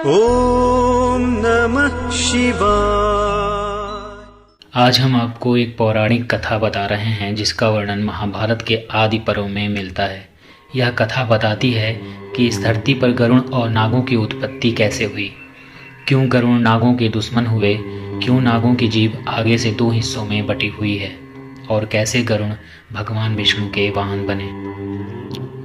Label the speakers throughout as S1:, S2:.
S1: ओम नमः शिवाय।
S2: आज हम आपको एक पौराणिक कथा बता रहे हैं जिसका वर्णन महाभारत के आदि पर्व में मिलता है। यह कथा बताती है कि इस धरती पर गरुड़ और नागों की उत्पत्ति कैसे हुई, क्यों गरुड़ नागों के दुश्मन हुए, क्यों नागों की जीभ आगे से दो हिस्सों में बटी हुई है और कैसे गरुड़ भगवान विष्णु के वाहन बने।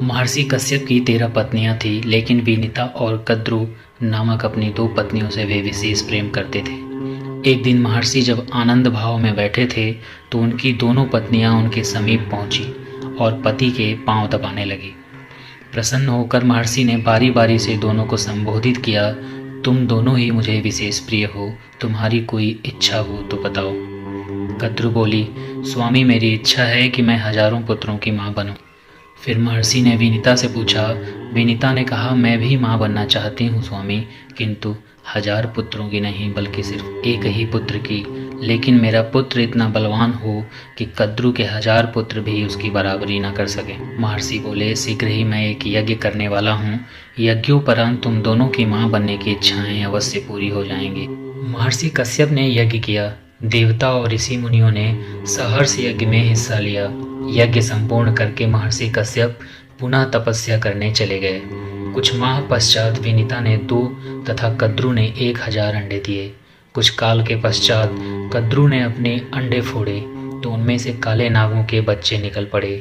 S2: महर्षि कश्यप की 13 पत्नियां थी, लेकिन विनीता और कद्रु नामक अपनी 2 पत्नियों से वे विशेष प्रेम करते थे। एक दिन महर्षि जब आनंद भाव में बैठे थे तो उनकी दोनों पत्नियां उनके समीप पहुंची और पति के पांव दबाने लगी। प्रसन्न होकर महर्षि ने बारी बारी से दोनों को संबोधित किया, तुम दोनों ही मुझे विशेष प्रिय हो, तुम्हारी कोई इच्छा हो तो बताओ। कद्रु बोली, स्वामी मेरी इच्छा है कि मैं हजारों पुत्रों की माँ बनूं। फिर महर्षि ने विनीता से पूछा। विनीता ने कहा, मैं भी माँ बनना चाहती हूँ स्वामी, किंतु 1000 पुत्रों की नहीं बल्कि सिर्फ एक ही पुत्र की, लेकिन मेरा पुत्र इतना बलवान हो कि कद्रु के 1000 पुत्र भी उसकी बराबरी न कर सके। महर्षि बोले, शीघ्र ही मैं एक यज्ञ करने वाला हूँ, यज्ञोपरांत तुम दोनों की माँ बनने की इच्छाएं अवश्य पूरी हो जाएंगी। महर्षि कश्यप ने यज्ञ किया। देवता और ऋषि मुनियों ने सहर्ष यज्ञ में हिस्सा लिया। यज्ञ संपूर्ण करके महर्षि कश्यप पुनः तपस्या करने चले गए। कुछ माह पश्चात विनीता ने 2 तथा कद्रु ने 1000 अंडे दिए। कुछ काल के पश्चात कद्रु ने अपने अंडे फोड़े तो उनमें से काले नागों के बच्चे निकल पड़े।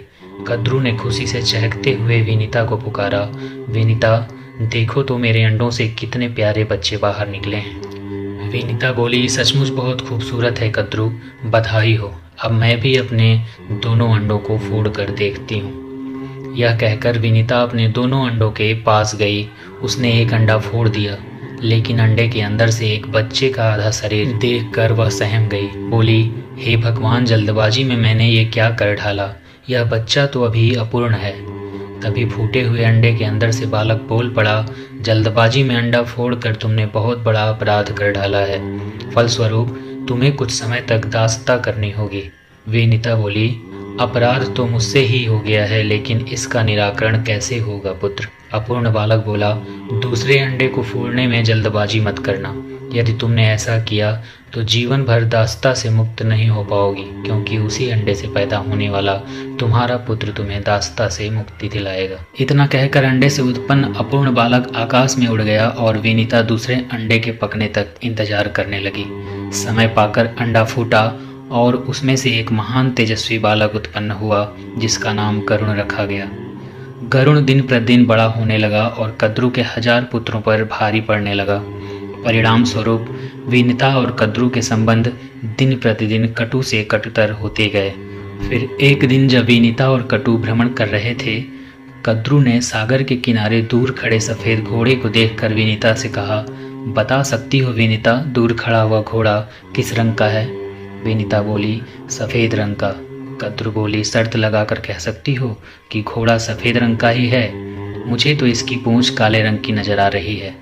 S2: कद्रु ने खुशी से चहकते हुए विनीता को पुकारा, विनीता देखो तो मेरे अंडों से कितने प्यारे बच्चे बाहर निकले हैं। विनीता बोली, सचमुच बहुत खूबसूरत है कद्रु, बधाई हो। अब मैं भी अपने दोनों अंडों को फोड़ कर देखती हूँ। यह कहकर विनीता अपने दोनों अंडों के पास गई। उसने एक अंडा फोड़ दिया, लेकिन अंडे के अंदर से एक बच्चे का आधा शरीर देखकर वह सहम गई। बोली, हे भगवान, जल्दबाजी में मैंने ये क्या कर डाला, यह बच्चा तो अभी अपूर्ण है। तभी फूटे हुए अंडे के अंदर से बालक बोल पड़ा, जल्दबाजी में अंडा फोड़कर तुमने बहुत बड़ा अपराध कर डाला है, फलस्वरूप तुम्हें कुछ समय तक दासता करनी होगी। विनीता बोली, अपराध तो मुझसे ही हो गया है, लेकिन इसका निराकरण कैसे होगा पुत्र। अपूर्ण बालक बोला, दूसरे अंडे को फोड़ने में जल्दबाजी मत करना। यदि तुमने ऐसा किया तो जीवन भर दासता से मुक्त नहीं हो पाओगी, क्योंकि उसी अंडे से पैदा होने वाला तुम्हारा पुत्र तुम्हें दासता से मुक्ति दिलाएगा। इतना कहकर अंडे से उत्पन्न अपूर्ण बालक आकाश में उड़ गया और विनीता दूसरे अंडे के पकने तक इंतजार करने लगी। समय पाकर अंडा फूटा और उसमें से एक महान तेजस्वी बालक उत्पन्न हुआ, जिसका नाम गरुड़ रखा गया। गरुड़ दिन प्रतिदिन बड़ा होने लगा और कद्रु के 1000 पुत्रों पर भारी पड़ने लगा। परिणाम स्वरूप विनीता और कद्रु के संबंध दिन प्रतिदिन कटु से कटुतर होते गए। फिर एक दिन जब विनीता और कटु भ्रमण कर रहे थे, कद्रु ने सागर के किनारे दूर खड़े सफ़ेद घोड़े को देखकर विनीता से कहा, बता सकती हो विनीता, दूर खड़ा हुआ घोड़ा किस रंग का है। विनीता बोली, सफ़ेद रंग का। कद्रु बोली, शर्त लगाकर कह सकती हो कि घोड़ा सफ़ेद रंग का ही है, मुझे तो इसकी पूंछ काले रंग की नजर आ रही है।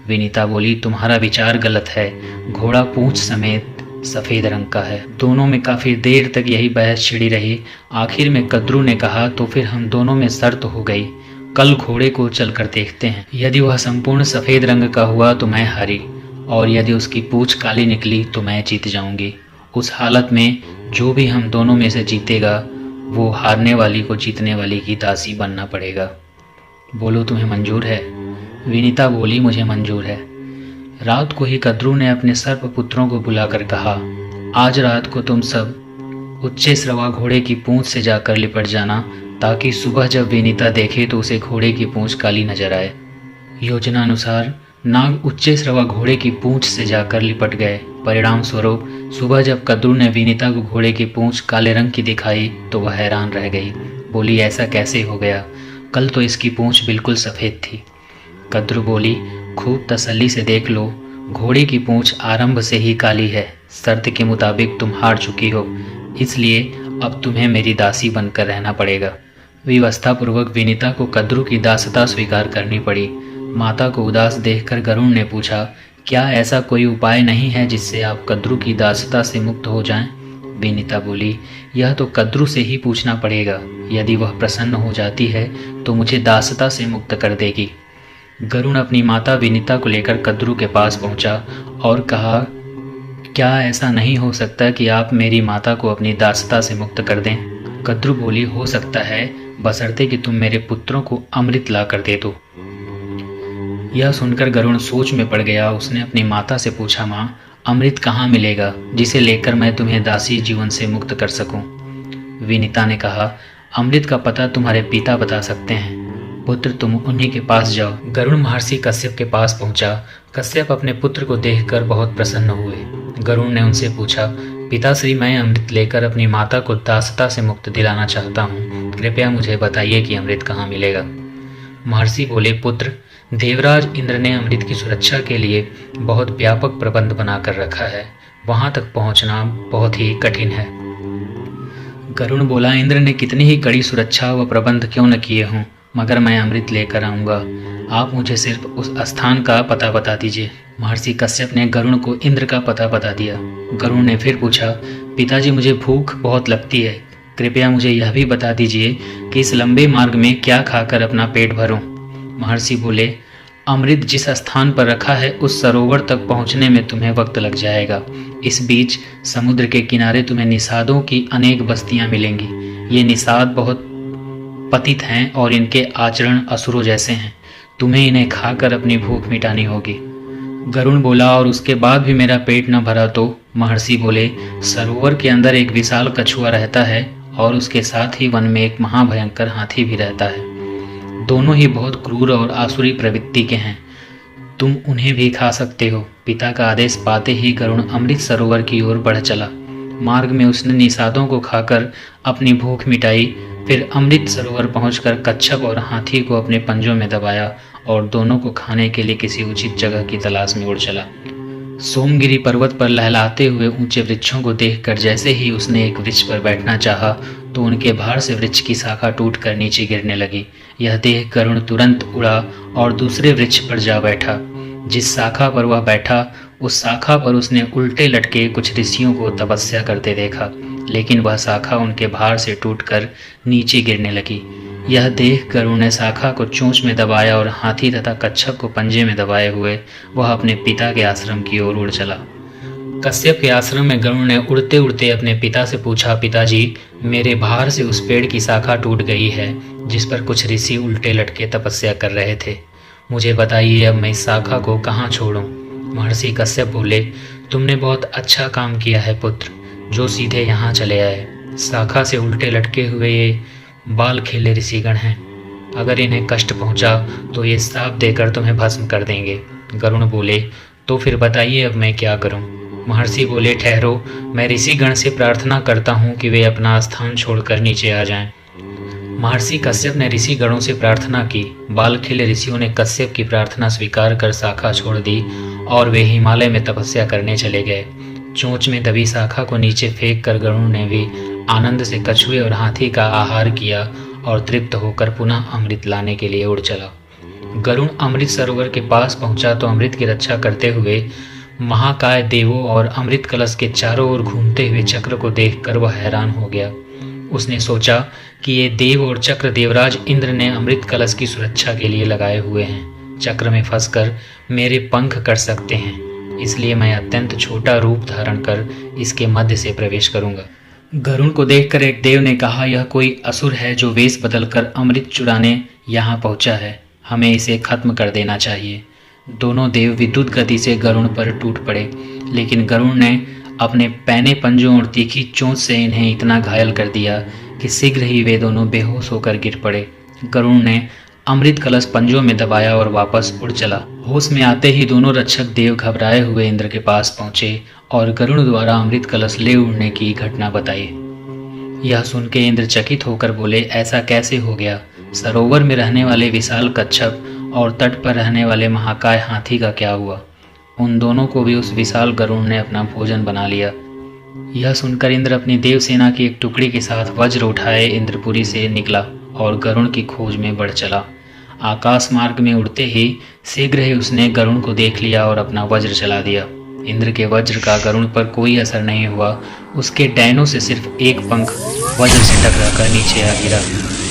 S2: विनीता बोली, तुम्हारा विचार गलत है, घोड़ा पूंछ समेत सफ़ेद रंग का है। दोनों में काफ़ी देर तक यही बहस छिड़ी रही। आखिर में कद्रु ने कहा, तो फिर हम दोनों में शर्त हो गई, कल घोड़े को चलकर देखते हैं। यदि वह संपूर्ण सफ़ेद रंग का हुआ तो मैं हारी, और यदि उसकी पूंछ काली निकली तो मैं जीत जाऊंगी। उस हालत में जो भी हम दोनों में से जीतेगा वो हारने वाली को जीतने वाली की दासी बनना पड़ेगा। बोलो तुम्हें मंजूर है। विनीता बोली, मुझे मंजूर है। रात को ही कद्रु ने अपने सर्प पुत्रों को बुलाकर कहा, आज रात को तुम सब उच्चे श्रवा घोड़े की पूंछ से जाकर लिपट जाना, ताकि सुबह जब विनीता देखे तो उसे घोड़े की पूंछ काली नजर आए। योजना अनुसार नाग उच्चे श्रवा घोड़े की पूंछ से जाकर लिपट गए। परिणाम स्वरूप सुबह जब कद्रु ने विनीता को घोड़े की पूंछ काले रंग की दिखाई तो वह हैरान रह गई। बोली, ऐसा कैसे हो गया, कल तो इसकी पूंछ बिल्कुल सफ़ेद थी। कद्रु बोली, खूब तसल्ली से देख लो, घोड़े की पूंछ आरंभ से ही काली है। शर्त के मुताबिक तुम हार चुकी हो, इसलिए अब तुम्हें मेरी दासी बनकर रहना पड़ेगा। विवस्था पूर्वक विनीता को कद्रु की दासता स्वीकार करनी पड़ी। माता को उदास देखकर गरुड़ ने पूछा, क्या ऐसा कोई उपाय नहीं है जिससे आप कद्रु की दासता से मुक्त हो जाएं? विनीता बोली, यह तो कद्रु से ही पूछना पड़ेगा। यदि वह प्रसन्न हो जाती है तो मुझे दासता से मुक्त कर देगी। गरुड़ अपनी माता विनीता को लेकर कद्रू के पास पहुंचा और कहा, क्या ऐसा नहीं हो सकता कि आप मेरी माता को अपनी दासता से मुक्त कर दें? कद्रू बोली, हो सकता है, बशर्ते कि तुम मेरे पुत्रों को अमृत ला कर दे दो। यह सुनकर गरुड़ सोच में पड़ गया। उसने अपनी माता से पूछा, माँ, अमृत कहाँ मिलेगा जिसे लेकर मैं तुम्हें दासी जीवन से मुक्त कर सकूं? विनीता ने कहा, अमृत का पता तुम्हारे पिता बता सकते हैं, पुत्र तुम उन्हीं के पास जाओ। गरुड़ महर्षि कश्यप के पास पहुंचा। कश्यप अपने पुत्र को देखकर बहुत प्रसन्न हुए। गरुड़ ने उनसे पूछा, पिताश्री, मैं अमृत लेकर अपनी माता को दासता से मुक्त दिलाना चाहता हूँ, कृपया मुझे बताइए कि अमृत कहाँ मिलेगा। महर्षि बोले, पुत्र, देवराज इंद्र ने अमृत की सुरक्षा के लिए बहुत व्यापक प्रबंध बनाकर रखा है, वहां तक पहुंचना बहुत ही कठिन है। गरुड़ बोला, इंद्र ने कितनी ही कड़ी सुरक्षा व प्रबंध क्यों न किए हों, मगर मैं अमृत लेकर आऊँगा। आप मुझे सिर्फ उस स्थान का पता बता दीजिए। महर्षि कश्यप ने गरुड़ को इंद्र का पता बता दिया। गरुड़ ने फिर पूछा, पिताजी, मुझे भूख बहुत लगती है, कृपया मुझे यह भी बता दीजिए कि इस लंबे मार्ग में क्या खाकर अपना पेट भरूं। महर्षि बोले, अमृत जिस स्थान पर रखा है उस सरोवर तक पहुंचने में तुम्हें वक्त लग जाएगा। इस बीच समुद्र के किनारे तुम्हें निषादों की अनेक बस्तियां मिलेंगी। ये निषाद बहुत पतित हैं और इनके आचरण असुरों जैसे हैं। तुम्हें इन्हें खाकर अपनी भूख मिटानी होगी। गरुड़ बोला, और उसके बाद भी मेरा पेट न भरा तो? महर्षि बोले, सरोवर के अंदर एक विशाल कछुआ रहता है और उसके साथ ही वन में एक महाभयंकर हाथी भी रहता है। दोनों ही बहुत क्रूर और आसुरी प्रवृत्ति के हैं, तुम उन्हें भी खा सकते हो। पिता का आदेश पाते ही गरुड़ अमृत सरोवर की ओर बढ़ चला। मार्ग में उसने निषादों को खाकर अपनी भूख मिटाई। फिर अमृत सरोवर पहुंचकर कच्छप और हाथी को अपने पंजों में दबाया और दोनों को खाने के लिए किसी उचित जगह की तलाश में उड़ चला। सोमगिरी पर्वत पर लहलाते हुए ऊंचे वृक्षों को देखकर जैसे ही उसने एक वृक्ष पर बैठना चाहा तो उनके भार से वृक्ष की शाखा टूटकर नीचे गिरने लगी। यह देख गरुड़ तुरंत उड़ा और दूसरे वृक्ष पर जा बैठा। जिस शाखा पर वह बैठा उस शाखा पर उसने उल्टे लटके कुछ ऋषियों को तपस्या करते देखा, लेकिन वह शाखा उनके भार से टूटकर नीचे गिरने लगी। यह देख गरुड़ ने शाखा को चोंच में दबाया और हाथी तथा कच्छप को पंजे में दबाए हुए वह अपने पिता के आश्रम की ओर उड़ चला। कश्यप के आश्रम में गरुड़ ने उड़ते उड़ते अपने पिता से पूछा, पिताजी, मेरे भार से उस पेड़ की शाखा टूट गई है जिस पर कुछ ऋषि उल्टे लटके तपस्या कर रहे थे। मुझे बताइए, अब मैं इस शाखा को कहाँ छोड़ूं? महर्षि कश्यप बोले, तुमने बहुत अच्छा काम किया है पुत्र, जो सीधे यहाँ चले आए। शाखा से उल्टे लटके हुए ये बाल खेले ऋषिगण हैं, अगर इन्हें कष्ट पहुंचा तो ये श्राप देकर तुम्हें भस्म कर देंगे। गरुड़ बोले, तो फिर बताइए अब मैं क्या करूं? महर्षि बोले, ठहरो, मैं ऋषिगण से प्रार्थना करता हूं कि वे अपना स्थान छोड़कर नीचे आ जाएं। महर्षि कश्यप ने ऋषिगणों से प्रार्थना की। बाल खेले ऋषियों ने कश्यप की प्रार्थना स्वीकार कर शाखा छोड़ दी और वे हिमालय में तपस्या करने चले गए। चोंच में दबी शाखा को नीचे फेंक कर गरुड़ ने भी आनंद से कछुए और हाथी का आहार किया और तृप्त होकर पुनः अमृत लाने के लिए उड़ चला। गरुड़ अमृत सरोवर के पास पहुंचा तो अमृत की रक्षा करते हुए महाकाय देवों और अमृत कलश के चारों ओर घूमते हुए चक्र को देखकर वह हैरान हो गया। उसने सोचा कि ये देव और चक्र देवराज इंद्र ने अमृत कलश की सुरक्षा के लिए लगाए हुए हैं। चक्र में फंसकर मेरे पंख कट सकते हैं, इसलिए मैं अत्यंत छोटा रूप धारण कर इसके मध्य से प्रवेश करूंगा। गरुड़ को देखकर एक देव ने कहा, यह कोई असुर है जो वेश बदलकर अमृत चुराने यहाँ पहुंचा है, हमें इसे खत्म कर देना चाहिए। दोनों देव विद्युत गति से गरुड़ पर टूट पड़े, लेकिन गरुड़ ने अपने पैने पंजों और तीखी चोंच से इन्हें इतना घायल कर दिया कि शीघ्र ही वे दोनों बेहोश होकर गिर पड़े। गरुड़ ने अमृत कलश पंजों में दबाया और वापस उड़ चला। होश में आते ही दोनों रक्षक देव घबराए हुए इंद्र के पास पहुंचे और गरुड़ द्वारा अमृत कलश ले उड़ने की घटना बताई। यह सुन के इंद्र चकित होकर बोले, ऐसा कैसे हो गया? सरोवर में रहने वाले विशाल कच्छप और तट पर रहने वाले महाकाय हाथी का क्या हुआ? उन दोनों को भी उस विशाल गरुड़ ने अपना भोजन बना लिया। यह सुनकर इंद्र अपनी देव सेना की एक टुकड़ी के साथ वज्र उठाए इंद्रपुरी से निकला और गरुड़ की खोज में बढ़ चला। आकाश मार्ग में उड़ते ही शीघ्र ही उसने गरुड़ को देख लिया और अपना वज्र चला दिया। इंद्र के वज्र का गरुड़ पर कोई असर नहीं हुआ। उसके डैनों से सिर्फ एक पंख वज्र से टकराकर नीचे आ गिरा।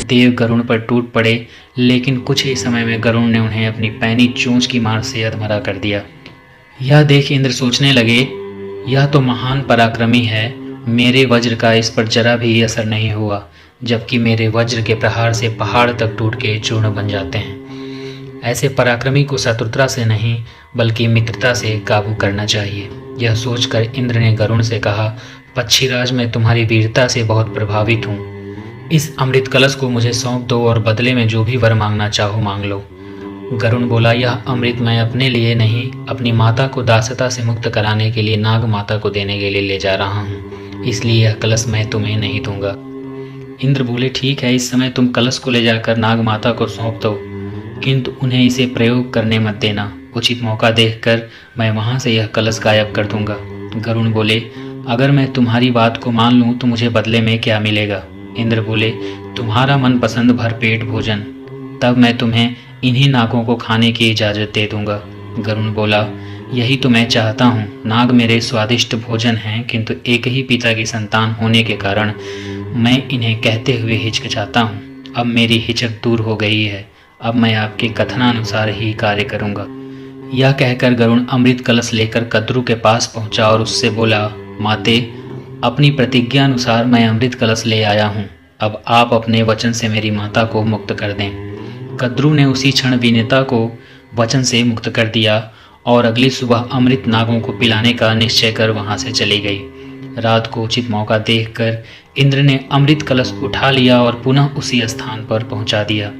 S2: देव गरुण पर टूट पड़े, लेकिन कुछ ही समय में गरुण ने उन्हें अपनी पैनी चोंच की मार से अधमरा कर दिया। यह देख इंद्र सोचने लगे, यह तो महान पराक्रमी है, मेरे वज्र का इस पर जरा भी असर नहीं हुआ, जबकि मेरे वज्र के प्रहार से पहाड़ तक टूट के चूर्ण बन जाते हैं। ऐसे पराक्रमी को शत्रुता से नहीं बल्कि मित्रता से काबू करना चाहिए। यह सोचकर इंद्र ने गरुण से कहा, पक्षीराज, मैं तुम्हारी वीरता से बहुत प्रभावित हूँ। इस अमृत कलश को मुझे सौंप दो और बदले में जो भी वर मांगना चाहो मांग लो। गरुण बोला, यह अमृत मैं अपने लिए नहीं, अपनी माता को दासता से मुक्त कराने के लिए नाग माता को देने के लिए ले जा रहा हूँ, इसलिए यह कलश मैं तुम्हें नहीं दूंगा। इंद्र बोले, ठीक है, इस समय तुम कलश को ले जाकर नाग माता को सौंप दो, किंतु उन्हें इसे प्रयोग करने मत देना। उचित मौका देखकर मैं वहां से यह कलश गायब कर दूंगा। गरुण बोले, अगर मैं तुम्हारी बात को मान लूं तो मुझे बदले में क्या मिलेगा? इंद्र बोले, तुम्हारा मनपसंद भरपेट भोजन, तब मैं तुम्हें इन्हीं नागों को खाने की इजाज़त दे दूंगा। गरुण बोला, यही तो मैं चाहता हूँ। नाग मेरे स्वादिष्ट भोजन हैं, किंतु एक ही पिता की संतान होने के कारण मैं इन्हें कहते हुए हिचकिचाता हूँ। अब मेरी हिचक दूर हो गई है, अब मैं आपके कथनानुसार ही कार्य करूँगा। यह कहकर गरुण अमृत कलश लेकर कद्रु के पास पहुंचा और उससे बोला, माते, अपनी प्रतिज्ञा अनुसार मैं अमृत कलश ले आया हूँ, अब आप अपने वचन से मेरी माता को मुक्त कर दें। कद्रु ने उसी क्षण विनीता को वचन से मुक्त कर दिया और अगली सुबह अमृत नागों को पिलाने का निश्चय कर वहां से चली गई। रात को उचित मौका देखकर इंद्र ने अमृत कलश उठा लिया और पुनः उसी स्थान पर पहुंचा दिया।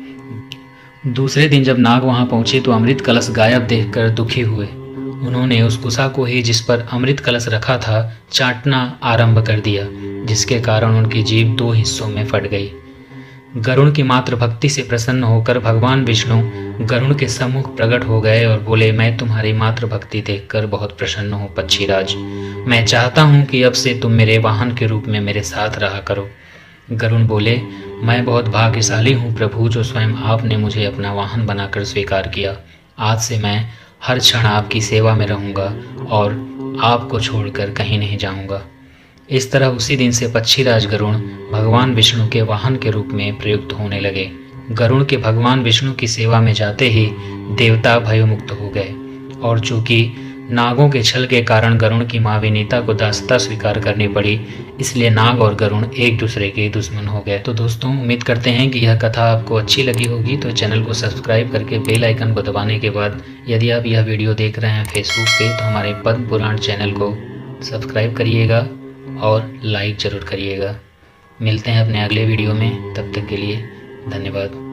S2: दूसरे दिन जब नाग वहां पहुंचे तो अमृत कलश गायब देखकर दुखी हुए। उन्होंने उस कुसा को ही जिस पर अमृत कलश रखा था चाटना आरंभ कर दिया, जिसके कारण उनकी जीभ 2 हिस्सों में फट गई। गरुण की मात्र भक्ति से प्रसन्न होकर भगवान विष्णु गरुण के सम्मुख प्रकट हो गए और बोले, मैं तुम्हारी मात्र भक्ति देखकर बहुत प्रसन्न हूँ पक्षीराज। मैं चाहता हूँ कि अब से तुम मेरे वाहन के रूप में मेरे साथ रहा करो। गरुण बोले, मैं बहुत भाग्यशाली हूँ प्रभु, जो स्वयं आपने मुझे अपना वाहन बनाकर स्वीकार किया। आज से मैं हर क्षण आपकी सेवा में रहूँगा और आपको छोड़कर कहीं नहीं जाऊँगा। इस तरह उसी दिन से पक्षीराज गरुण भगवान विष्णु के वाहन के रूप में प्रयुक्त होने लगे। गरुण के भगवान विष्णु की सेवा में जाते ही देवता भयमुक्त हो गए, और चूंकि नागों के छल के कारण गरुण की माँ विनीता को दासता स्वीकार करनी पड़ी, इसलिए नाग और गरुण एक दूसरे के दुश्मन हो गए। तो दोस्तों, उम्मीद करते हैं कि यह कथा आपको अच्छी लगी होगी। तो चैनल को सब्सक्राइब करके बेल आइकन को दबाने के बाद यदि आप यह वीडियो देख रहे हैं फेसबुक पे, तो हमारे पद्म पुराण चैनल को सब्सक्राइब करिएगा और लाइक ज़रूर करिएगा। मिलते हैं अपने अगले वीडियो में, तब तक के लिए धन्यवाद।